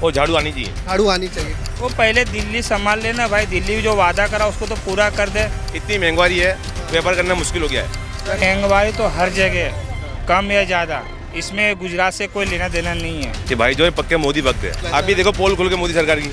और झाड़ू आनी चाहिए। झाड़ू आनी चाहिए। वो पहले दिल्ली संभाल लेना भाई, दिल्ली जो वादा करा उसको तो पूरा कर दे। इतनी महंगाई है, व्यापार करना मुश्किल हो गया है। महंगाई तो हर जगह, कम या ज़्यादा, इसमें गुजरात से कोई लेना देना नहीं है। कि भाई जो है पक्के मोदी भक्त है। अभी देखो पोल खुल के मोदी सरकार की।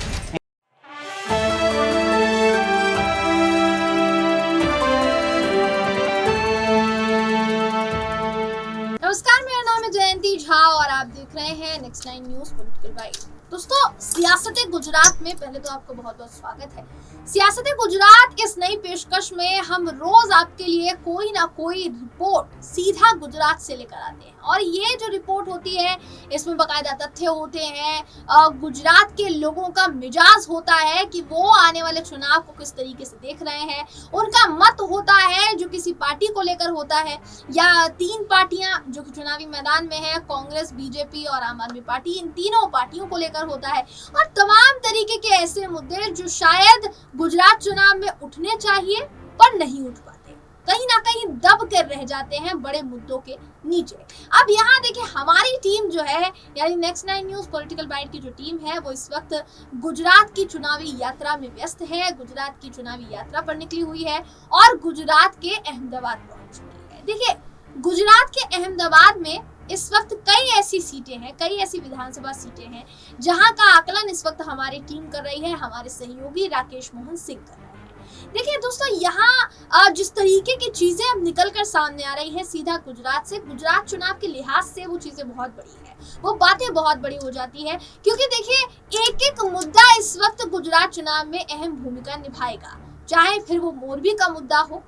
नमस्कार, मेरा नाम है जयंती झा और आप देख रहे हैं नेक्स्ट 9 न्यूज पॉलिटिकल बाइट। दोस्तों, सियासत गुजरात में पहले तो आपको बहुत बहुत स्वागत है। सियासत गुजरात इस नई पेशकश में हम रोज आपके लिए कोई ना कोई रिपोर्ट सीधा गुजरात से लेकर आते हैं और ये जो रिपोर्ट होती है इसमें बाकायदा तथ्य होते हैं, गुजरात के लोगों का मिजाज होता है कि वो आने वाले चुनाव को किस तरीके से देख रहे हैं, उनका मत होता है जो किसी पार्टी को लेकर होता है या तीन पार्टियां जो कि चुनावी मैदान में है, कांग्रेस, बीजेपी और आम आदमी पार्टी, इन तीनों पार्टियों को लेकर होता है और तमाम तरीके के ऐसे मुद्दे जो शायद गुजरात चुनाव में उठने चाहिए पर नहीं उठ पाते, कहीं ना कहीं दब कर रह जाते हैं बड़े मुद्दों के नीचे। अब यहाँ देखिए, हमारी टीम जो है यानी नेक्स्ट 9 न्यूज पॉलिटिकल बाइट की जो टीम है वो इस वक्त गुजरात की चुनावी यात्रा में व्यस्त है, गुजरात की चुनावी यात्रा पर निकली हुई है और गुजरात के अहमदाबाद पहुंच चुकी है। देखिए, गुजरात के अहमदाबाद में इस वक्त कई ऐसी सीटें हैं, कई ऐसी विधानसभा सीटें हैं जहां का आकलन इस वक्त हमारी टीम कर रही है, हमारे सहयोगी राकेश मोहन सिंह कर रहे हैं। देखिए दोस्तों, यहाँ जिस तरीके की चीजें अब निकल कर सामने आ रही है सीधा गुजरात से, गुजरात चुनाव के लिहाज से वो चीजें बहुत बड़ी है, वो बातें बहुत बड़ी हो जाती है क्योंकि देखिए एक एक मुद्दा इस वक्त गुजरात चुनाव में अहम भूमिका निभाएगा। चाहे फिर वो मोरबी का मुद्दा हो,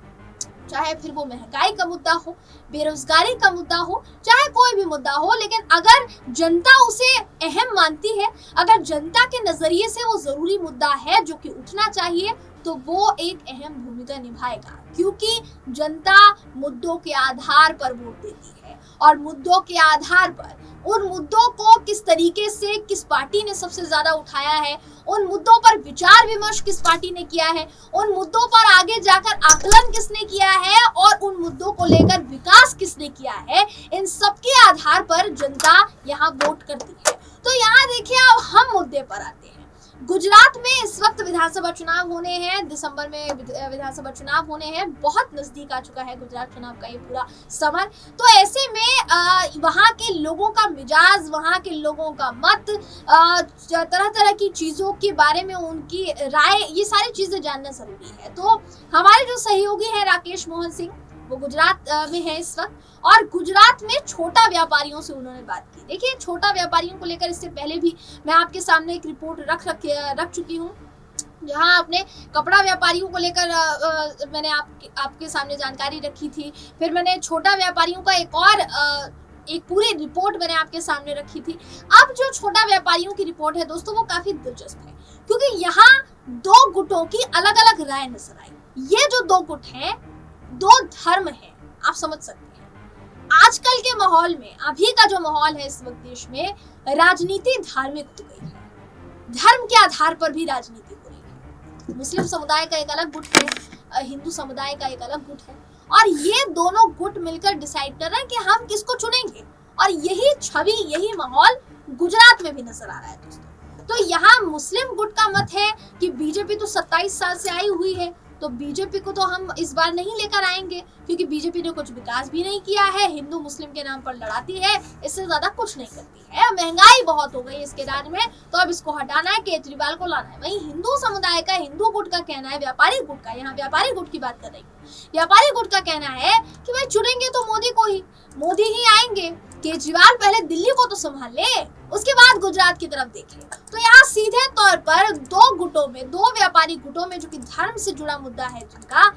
चाहे फिर वो महंगाई का मुद्दा हो, बेरोजगारी का मुद्दा हो, चाहे कोई भी मुद्दा हो, लेकिन अगर जनता उसे अहम मानती है, अगर जनता के नजरिए से वो जरूरी मुद्दा है जो कि उठना चाहिए, तो वो एक अहम भूमिका निभाएगा क्योंकि जनता मुद्दों के आधार पर वोट देती है और मुद्दों के आधार पर उन मुद्दों को किस तरीके से किस पार्टी ने सबसे ज्यादा उठाया है, उन मुद्दों पर विचार विमर्श किस पार्टी ने किया है, उन मुद्दों पर आगे जाकर आकलन किसने किया है और उन मुद्दों को लेकर विकास किसने किया है, इन सब के आधार पर जनता यहाँ वोट करती है। तो यहाँ देखिए, अब हम मुद्दे पर आते हैं। गुजरात में इस वक्त विधानसभा चुनाव होने हैं, दिसंबर में विधानसभा चुनाव होने हैं, बहुत नजदीक आ चुका है गुजरात चुनाव का ये पूरा समर। तो ऐसे में वहाँ के लोगों का मिजाज, वहाँ के लोगों का मत, तरह तरह की चीजों के बारे में उनकी राय, ये सारी चीजें जानना जरूरी है। तो हमारे जो सहयोगी है राकेश मोहन सिंह, वो गुजरात में है इस वक्त और गुजरात में छोटा व्यापारियों से उन्होंने बात की। देखिए, छोटा व्यापारियों को लेकर इससे पहले भी मैं आपके सामने एक रिपोर्ट रख चुकी हूँ जहाँ अपने कपड़ा व्यापारियों को लेकर मैंने आपके सामने जानकारी रखी थी। फिर मैंने छोटा व्यापारियों का एक पूरी रिपोर्ट मैंने आपके सामने रखी थी। अब जो छोटा व्यापारियों की रिपोर्ट है दोस्तों, वो काफी दिलचस्प है क्योंकि यहाँ दो गुटों की अलग अलग राय नजर आई। ये जो दो गुट हैं, दो धर्म है, आप समझ सकते हैं। आजकल के माहौल में, अभी का जो माहौल है इस वक्त देश में, राजनीति धार्मिक हो गई है, धर्म के आधार पर भी राजनीति हो रही है। मुस्लिम समुदाय का एक अलग गुट है, हिंदू समुदाय का एक अलग गुट है और ये दोनों गुट मिलकर डिसाइड कर रहे हैं कि हम किसको चुनेंगे और यही छवि, यही माहौल गुजरात में भी नजर आ रहा है दोस्तों। तो यहाँ मुस्लिम गुट का मत है कि बीजेपी तो 27 साल से आई हुई है, तो बीजेपी को तो हम इस बार नहीं लेकर आएंगे क्योंकि बीजेपी ने कुछ विकास भी नहीं किया है, हिंदू मुस्लिम के नाम पर लड़ाती है, इससे ज्यादा कुछ नहीं करती है, महंगाई बहुत हो गई इसके राज में, तो अब इसको हटाना है, केजरीवाल को लाना है। वहीं हिंदू समुदाय का, हिंदू गुट का कहना है, व्यापारी गुट का, यहाँ व्यापारी गुट की बात कर रही हूँ, व्यापारी गुट का कहना है कि भाई चुनेंगे तो मोदी को ही, मोदी ही आएंगे, केजरीवाल पहले दिल्ली को तो संभाल ले, उसके बाद गुजरात की तरफ देखें। तो यहाँ सीधे तौर पर दो गुटों में, दो व्यापारी गुटों में जो कि धर्म से जुड़ा मुद्दा है जिनका,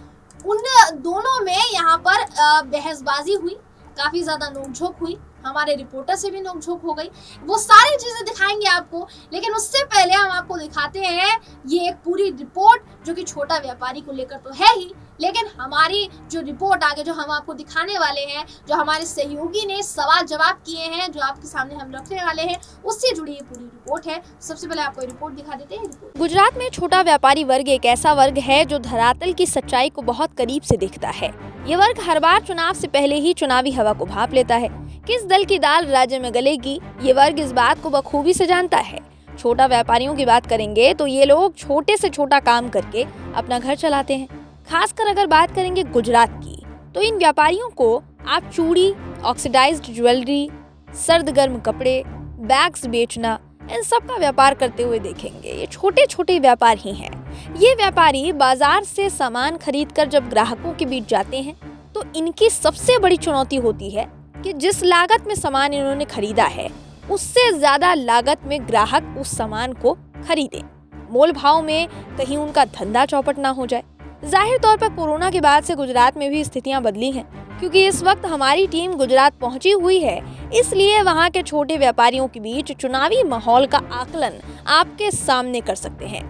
उन दोनों में यहाँ पर बहसबाजी हुई, काफी ज्यादा नोकझोंक हुई, हमारे रिपोर्टर से भी नोकझोंक हो गई। वो सारी चीजें दिखाएंगे आपको, लेकिन उससे पहले हम आपको दिखाते हैं ये एक पूरी रिपोर्ट जो कि छोटा व्यापारी को लेकर तो है ही, लेकिन हमारी जो रिपोर्ट आगे जो हम आपको दिखाने वाले हैं, जो हमारे सहयोगी ने सवाल जवाब किए हैं, जो आपके सामने हम रखने वाले हैं, उससे जुड़ी ये पूरी रिपोर्ट है। सबसे पहले आपको रिपोर्ट दिखा देते हैं। गुजरात में छोटा व्यापारी वर्ग एक ऐसा वर्ग है जो धरातल की सच्चाई को बहुत करीब से देखता है। ये वर्ग हर बार चुनाव से पहले ही चुनावी हवा को भांप लेता है। किस दल की दाल राज्य में गलेगी, ये वर्ग इस बात को बखूबी से जानता है। छोटा व्यापारियों की बात करेंगे तो ये लोग छोटे से छोटा काम करके अपना घर चलाते हैं। खासकर अगर बात करेंगे गुजरात की तो इन व्यापारियों को आप चूड़ी, ऑक्सीडाइज्ड ज्वेलरी, सर्द गर्म कपड़े, बैग्स बेचना, इन सब का व्यापार करते हुए देखेंगे। ये छोटे छोटे व्यापार ही हैं। ये व्यापारी बाजार से सामान खरीद कर जब ग्राहकों के बीच जाते हैं तो इनकी सबसे बड़ी चुनौती होती है कि जिस लागत में सामान इन्होंने खरीदा है उससे ज्यादा लागत में ग्राहक उस सामान को खरीदे। मोल भाव में कहीं उनका धंधा चौपट ना हो जाए। जाहिर तौर पर कोरोना के बाद से गुजरात में भी स्थितियां बदली हैं, क्योंकि इस वक्त हमारी टीम गुजरात पहुंची हुई है, इसलिए वहां के छोटे व्यापारियों के बीच चुनावी माहौल का आकलन आपके सामने कर सकते हैं।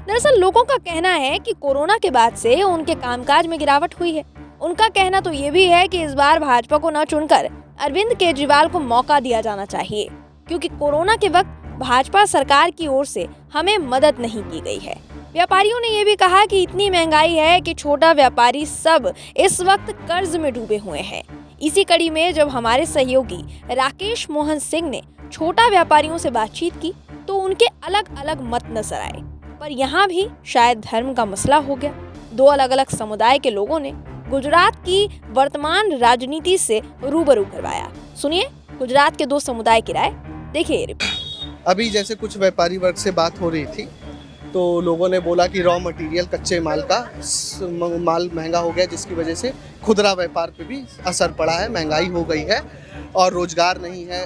दरअसल लोगों का कहना है कि कोरोना के बाद से उनके कामकाज में गिरावट हुई है। उनका कहना तो ये भी है कि इस बार भाजपा को न चुनकर अरविंद केजरीवाल को मौका दिया जाना चाहिए, क्योंकि कोरोना के वक्त भाजपा सरकार की ओर से हमें मदद नहीं की गई है। व्यापारियों ने ये भी कहा कि इतनी महंगाई है कि छोटा व्यापारी सब इस वक्त कर्ज में डूबे हुए हैं। इसी कड़ी में जब हमारे सहयोगी राकेश मोहन सिंह ने छोटा व्यापारियों से बातचीत की तो उनके अलग अलग मत नजर आए, पर यहाँ भी शायद धर्म का मसला हो गया। दो अलग अलग समुदाय के लोगों ने गुजरात की वर्तमान राजनीति से रूबरू करवाया। सुनिए गुजरात के दो समुदाय की राय, देखिए ये रिपोर्ट। अभी जैसे कुछ व्यापारी वर्ग से बात हो रही थी तो लोगों ने बोला कि रॉ मटेरियल कच्चे माल का माल महंगा हो गया, जिसकी वजह से खुदरा व्यापार पे भी असर पड़ा है, महंगाई हो गई है और रोजगार नहीं है,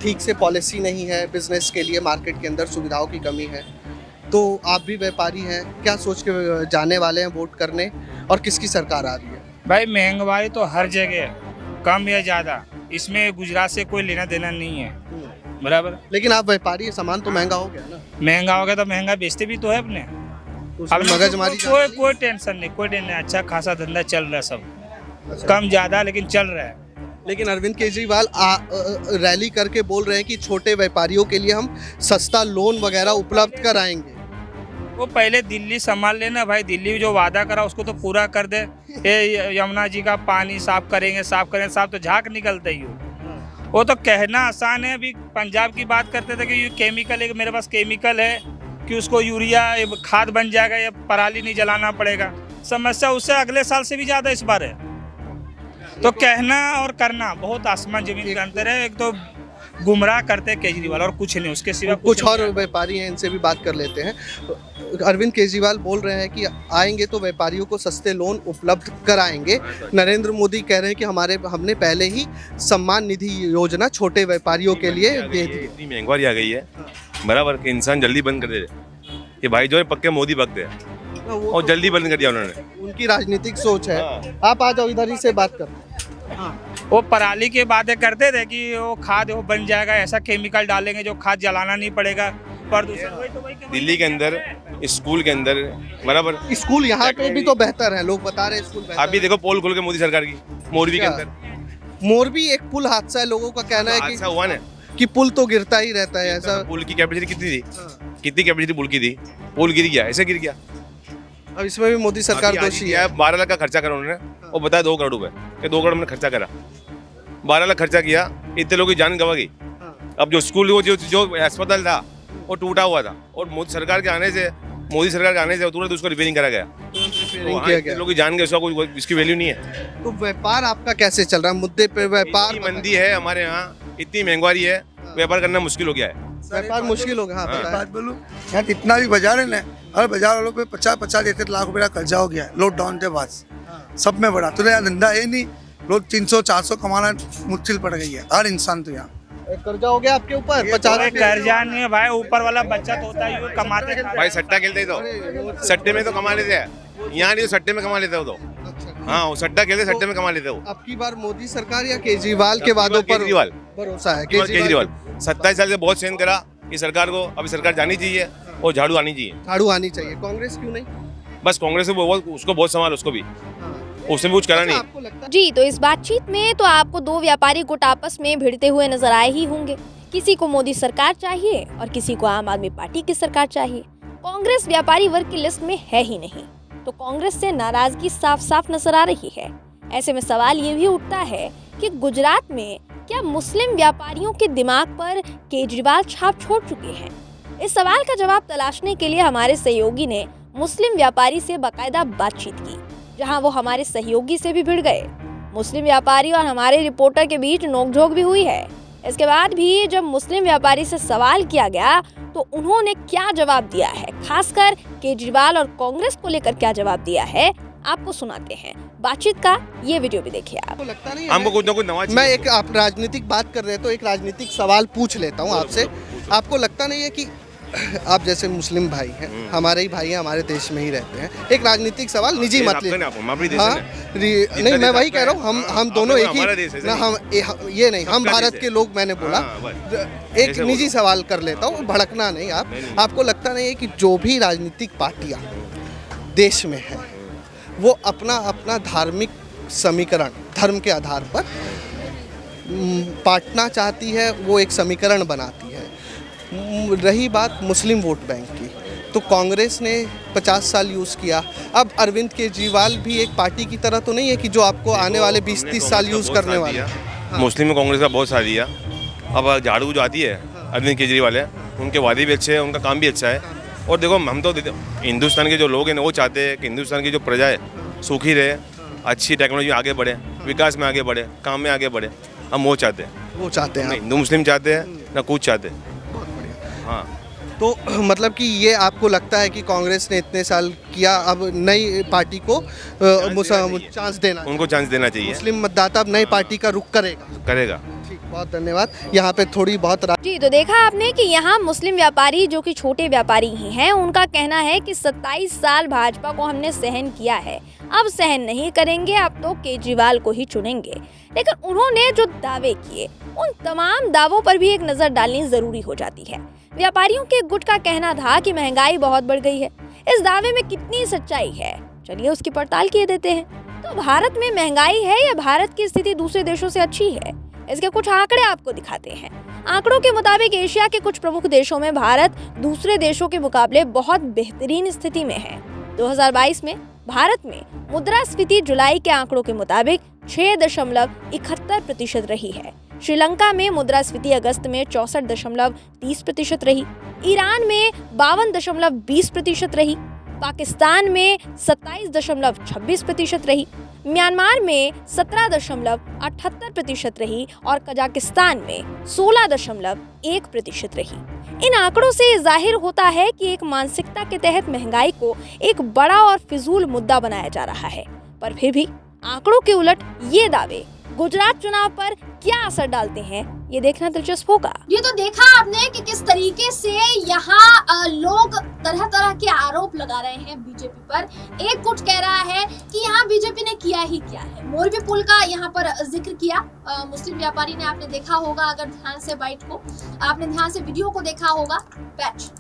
ठीक से पॉलिसी नहीं है बिजनेस के लिए, मार्केट के अंदर सुविधाओं की कमी है। तो आप भी व्यापारी हैं, क्या सोच के जाने वाले हैं वोट करने और किसकी सरकार आ रही है? भाई महंगाई तो हर जगह, कम या ज़्यादा, इसमें गुजरात से कोई लेना देना नहीं है, बराबर। लेकिन आप व्यापारी हैं, सामान तो महंगा हो गया ना। महंगा हो गया तो महंगा बेचते भी तो है अपने। उसमें मगजमारी कोई टेंशन नहीं, कोई टेंशन नहीं, अच्छा खासा धंधा चल रहा है, सब कम ज़्यादा लेकिन चल रहा है। लेकिन अरविंद केजरीवाल रैली करके बोल रहे हैं कि छोटे व्यापारियों के लिए हम सस्ता लोन वगैरह उपलब्ध कराएंगे। वो पहले दिल्ली संभाल लेना भाई, दिल्ली जो वादा करा उसको तो पूरा कर दे। ये यमुना जी का पानी साफ करेंगे, साफ तो झाग निकलता ही हो। वो तो कहना आसान है। अभी पंजाब की बात करते थे कि ये केमिकल है, मेरे पास केमिकल है कि उसको यूरिया खाद बन जाएगा, या पराली नहीं जलाना पड़ेगा। समस्या उससे अगले साल से भी ज़्यादा इस बार है। तो कहना और करना बहुत आसमान जमीन का अंतर है। एक तो गुमराह करते केजरीवाल और कुछ नहीं, उसके सिवा कुछ और व्यापारी हैं, इनसे भी बात कर लेते हैं। अरविंद केजरीवाल बोल रहे हैं कि आएंगे तो व्यापारियों को सस्ते लोन उपलब्ध कराएंगे। नरेंद्र मोदी कह रहे हैं कि हमने पहले ही सम्मान निधि योजना छोटे व्यापारियों के लिए दे दी। इतनी महंगाई आ गई है बराबर कि इंसान जल्दी बंद कर दे। ये भाई जो है पक्के मोदी भक्त है और जल्दी बंद कर दिया उन्होंने। उनकी राजनीतिक सोच है। आप आ जाओ, इधर ही से बात कर। वो पराली की बातें करते थे कि वो खाद वो बन जाएगा, ऐसा केमिकल डालेंगे जो खाद जलाना नहीं पड़ेगा, प्रदूषण। दिल्ली के अंदर स्कूल के अंदर बराबर, स्कूल यहाँ पे भी तो बेहतर है, लोग बता रहे हैं स्कूल बेहतर। अभी देखो पोल खुल के मोदी सरकार की मोरबी के अंदर। मोरबी एक पुल हादसा है, लोगों का कहना है हादसा हुआ ना कि पुल तो गिरता ही रहता है। ऐसा पुल की कैपेसिटी कितनी थी? कितनी कैपेसिटी पुल की थी? पुल गिर गया, ऐसे गिर गया। अब इसमें भी मोदी सरकार दोषी है। 12 लाख का खर्चा करा उन्होंने और बताया 2 करोड़ रुपए, कि 2 करोड़ मैंने खर्चा करा। 12 लाख खर्चा किया, इतने लोगों की जान गवा गई। अब जो स्कूल जो अस्पताल था वो टूटा हुआ था, और मोदी सरकार के आने से तुरंत उसको रिपेयरिंग करा गया। लोगों की जान गए, उसका कोई इसकी वैल्यू नहीं है। तो व्यापार आपका कैसे चल रहा है? मुद्दे पे व्यापार मंदी है हमारे यहाँ, इतनी महंगाई है, व्यापार करना मुश्किल हो गया है। व्यापार मुश्किल हो गया। बात बोलूं, यहाँ कितना भी बाजार है ना, हर बाजार वालों पे 50-50 लाख रुपए का कर्जा हो गया है लॉकडाउन के बाद। सब में बड़ा तो यहाँ धंधा है नहीं, लोग 300-400 कमाना मुश्किल पड़ गई है हर इंसान। तो यहाँ कर्जा हो गया आपके ऊपर 50। कर्जा नहीं है भाई, ऊपर वाला बचत होता है, कमाते भाई सट्टा खेलते तो सट्टे में तो कमा लेते हैं, यहाँ नहीं तो सट्टे में कमा लेते हो। तो हाँ, वो सट्टा खेलते सट्टे में कमा लेते हो। अब की बार मोदी सरकार या केजरीवाल के वादों पर भरोसा है? केजरीवाल 27 साल से बहुत सहन करा इस सरकार को, अभी सरकार जानी चाहिए और झाड़ू आनी चाहिए। झाड़ू आनी चाहिए। कांग्रेस क्यों नहीं? बस कांग्रेस उसको बहुत संभाल, उसको भी उसने कुछ करा नहीं। जी, तो इस बातचीत में तो आपको दो व्यापारी गुट आपस में भिड़ते हुए नजर आए ही होंगे। किसी को मोदी सरकार चाहिए और किसी को आम आदमी पार्टी की सरकार चाहिए। कांग्रेस व्यापारी वर्ग की लिस्ट में है ही नहीं, तो कांग्रेस से नाराजगी साफ साफ नजर आ रही है। ऐसे में सवाल ये भी उठता है कि गुजरात में क्या मुस्लिम व्यापारियों के दिमाग पर केजरीवाल छाप छोड़ चुके हैं? इस सवाल का जवाब तलाशने के लिए हमारे सहयोगी ने मुस्लिम व्यापारी से बाकायदा बातचीत की, जहां वो हमारे सहयोगी से भी भिड़ गए। मुस्लिम व्यापारी और हमारे रिपोर्टर के बीच नोकझोंक भी हुई है। इसके बाद भी जब मुस्लिम व्यापारी से सवाल किया गया तो उन्होंने क्या जवाब दिया है, खासकर केजरीवाल और कांग्रेस को लेकर क्या जवाब दिया है, आपको सुनाते हैं। बातचीत का ये वीडियो भी देखिए आप। आपको लगता नहीं हमको है कुछ ना कुछ नवा मैं एक आप राजनीतिक बात कर रहे हैं तो एक राजनीतिक सवाल पूछ लेता हूँ आपसे। आपको लगता नहीं है कि आप जैसे मुस्लिम भाई हैं, हमारे ही भाई हैं, हमारे देश में ही रहते हैं, एक राजनीतिक सवाल निजी मत ले। हाँ नहीं, मैं वही कह रहा हूँ, हम दोनों एक ही ना, हम ये नहीं, हम भारत के लोग, मैंने बोला एक निजी सवाल कर लेता हूँ, भड़कना नहीं आप। आपको लगता नहीं है कि जो भी राजनीतिक पार्टियाँ देश में हैं वो अपना अपना धार्मिक समीकरण धर्म के आधार पर बांटना चाहती है, वो एक समीकरण बनाती है। रही बात मुस्लिम वोट बैंक की, तो कांग्रेस ने 50 साल यूज़ किया। अब अरविंद केजरीवाल भी एक पार्टी की तरह तो नहीं है कि जो आपको आने वाले 20-30 साल यूज़ करने वाले। मुस्लिम में कांग्रेस का बहुत साथ दिया। अब झाड़ू जो आती है अरविंद केजरीवाल है, उनके वादे भी अच्छे हैं, उनका काम भी अच्छा है। और देखो हम तो हिंदुस्तान के जो लोग हैं वो चाहते हैं कि हिंदुस्तान की जो प्रजा है सुखी रहे, अच्छी टेक्नोलॉजी आगे बढ़े, विकास में आगे बढ़े, काम में आगे बढ़े। हम वो चाहते हैं, हिंदू मुस्लिम चाहते हैं ना कुछ चाहते हैं। हाँ, तो मतलब कि ये आपको लगता है कि कांग्रेस ने इतने साल किया, अब नई पार्टी को चांस देना, उनको चांस देना चाहिए। मुस्लिम मतदाता अब नई पार्टी का रुख करेगा। ठीक, बहुत धन्यवाद। यहाँ पे थोड़ी बहुत जी, तो देखा आपने कि यहाँ मुस्लिम व्यापारी जो कि छोटे व्यापारी ही हैं, उनका कहना है कि 27 साल भाजपा को हमने सहन किया है, अब सहन नहीं करेंगे, अब तो केजरीवाल को ही चुनेंगे। लेकिन उन्होंने जो दावे किए उन तमाम दावों पर भी एक नजर डालनी जरूरी हो जाती है। व्यापारियों के गुट का कहना था कि महंगाई बहुत बढ़ गई है। इस दावे में कितनी सच्चाई है, चलिए उसकी पड़ताल किए देते हैं। तो भारत में महंगाई है या भारत की स्थिति दूसरे देशों से अच्छी है, इसके कुछ आंकड़े आपको दिखाते हैं। आंकड़ों के मुताबिक एशिया के कुछ प्रमुख देशों में भारत दूसरे देशों के मुकाबले बहुत बेहतरीन स्थिति में है। 2022 में भारत में मुद्रास्फीति जुलाई के आंकड़ों के मुताबिक 6.71% रही है। श्रीलंका में मुद्रास्फीति अगस्त में 64.30% रही। ईरान में 52.20% रही। पाकिस्तान में 27.26% रही। म्यांमार में 17.78% रही और कजाकिस्तान में 16.1% रही। इन आंकड़ों से जाहिर होता है कि एक मानसिकता के तहत महंगाई को एक बड़ा और फिजूल मुद्दा बनाया जा रहा है। पर फिर भी आंकड़ों के उलट ये दावे गुजरात चुनाव पर क्या असर डालते हैं, ये देखना दिलचस्प होगा। ये तो देखा आपने कि किस तरीके से यहाँ लोग तरह तरह के आरोप लगा रहे हैं बीजेपी पर। एक गुट कह रहा है कि यहाँ बीजेपी ने किया ही क्या है। मोरबी पुल का यहाँ पर जिक्र किया मुस्लिम व्यापारी ने, आपने देखा होगा अगर ध्यान से बाइट को, आपने ध्यान से वीडियो को देखा होगा। पैच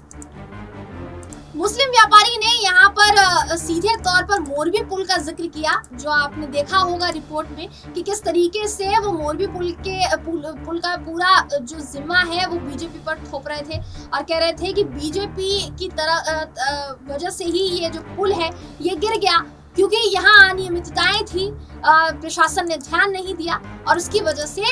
मुस्लिम व्यापारी ने यहाँ पर सीधे तौर पर मोरबी पुल का जिक्र किया, जो आपने देखा होगा रिपोर्ट में कि किस तरीके से वो मोरबी पुल का पूरा जो जिम्मा है वो बीजेपी पर थोप रहे थे और कह रहे थे कि बीजेपी की तरह वजह से ही ये जो पुल है ये गिर गया, क्योंकि यहाँ अनियमितताएं थी, प्रशासन ने ध्यान नहीं दिया और उसकी वजह से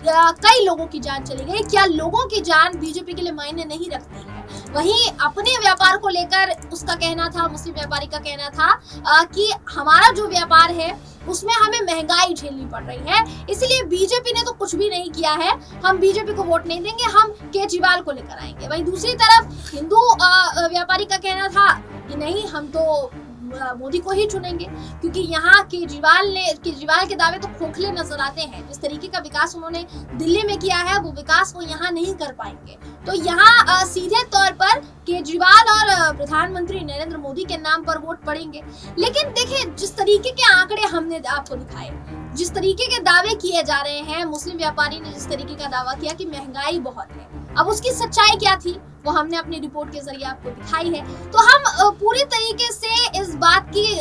कई लोगों की जान चली गई। क्या लोगों की जान बीजेपी के लिए मायने नहीं रखती है? वहीं अपने व्यापार को लेकर उसका कहना था, मुस्लिम व्यापारी का कहना था कि हमारा जो व्यापार है उसमें हमें महंगाई झेलनी पड़ रही है, इसलिए बीजेपी ने तो कुछ भी नहीं किया है, हम बीजेपी को वोट नहीं देंगे, हम केजरीवाल को लेकर आएंगे। वहीं दूसरी तरफ हिंदू व्यापारी का कहना था कि नहीं, हम तो मोदी को ही चुनेंगे, क्योंकि यहाँ केजरीवाल के दावे तो खोखले नजर आते हैं। जिस तरीके का विकास उन्होंने दिल्ली में किया है वो विकास वो यहाँ नहीं कर पाएंगे। तो यहाँ सीधे तौर पर केजरीवाल और प्रधानमंत्री नरेंद्र मोदी के नाम पर वोट पड़ेंगे। लेकिन देखिए, जिस तरीके के आंकड़े हमने आपको दिखाए, जिस तरीके के दावे किए जा रहे हैं, मुस्लिम व्यापारी ने जिस तरीके का दावा किया कि महंगाई बहुत है, अब उसकी सच्चाई क्या थी वो हमने अपनी रिपोर्ट के जरिए आपको दिखाई है। तो हम पूरी तरीके से इस बात की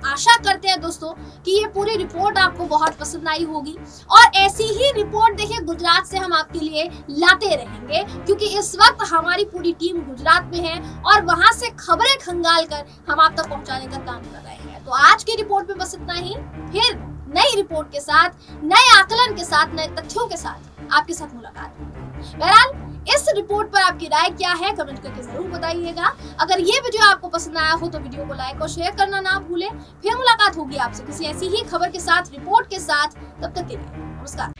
आशा करते हैं दोस्तों कि ये पूरी रिपोर्ट आपको बहुत पसंद आई होगी और ऐसी ही रिपोर्ट देखिए गुजरात से हम आपके लिए लाते रहेंगे, क्योंकि इस वक्त हमारी पूरी टीम गुजरात में है और वहां से खबरें खंगाल कर हम आप तक पहुंचाने का काम कर रहे हैं। तो आज की रिपोर्ट में बस इतना ही, फिर नई रिपोर्ट के साथ, नए आकलन के साथ, नए तथ्यों के साथ आपके साथ मुलाकात होगी। बहरहाल इस रिपोर्ट पर आपकी राय क्या है कमेंट करके जरूर बताइएगा। अगर ये वीडियो आपको पसंद आया हो तो वीडियो को लाइक और शेयर करना ना भूलें। फिर मुलाकात होगी आपसे किसी ऐसी ही खबर के साथ, रिपोर्ट के साथ। तब तक के लिए नमस्कार।